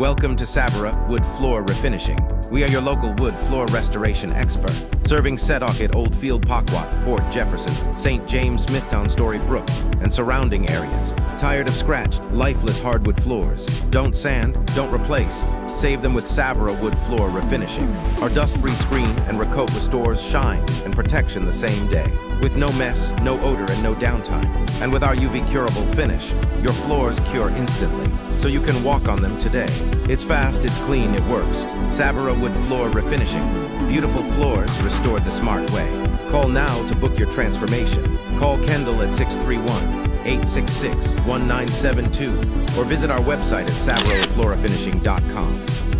Welcome to Savera Wood Floor Refinishing. We are your local wood floor restoration expert, serving Setauket, Oldfield, Pakwat, Port Jefferson, St. James, Smithtown, Story Brook, and surrounding areas. Tired of scratched, lifeless hardwood floors? Don't sand, don't replace. Save them with Savera Wood Floor Refinishing. Our dust-free screen and recoat restores shine and protection the same day. With no mess, no odor, and no downtime. And with our UV-CURABLE finish, your floors cure instantly, so you can walk on them today. It's fast, it's clean, it works. Savera Wood Floor Refinishing. Beautiful floors restored the smart way. Call now to book your transformation. Call Kendall at 631-866-1972 or visit our website at saverafloorfinishing.com.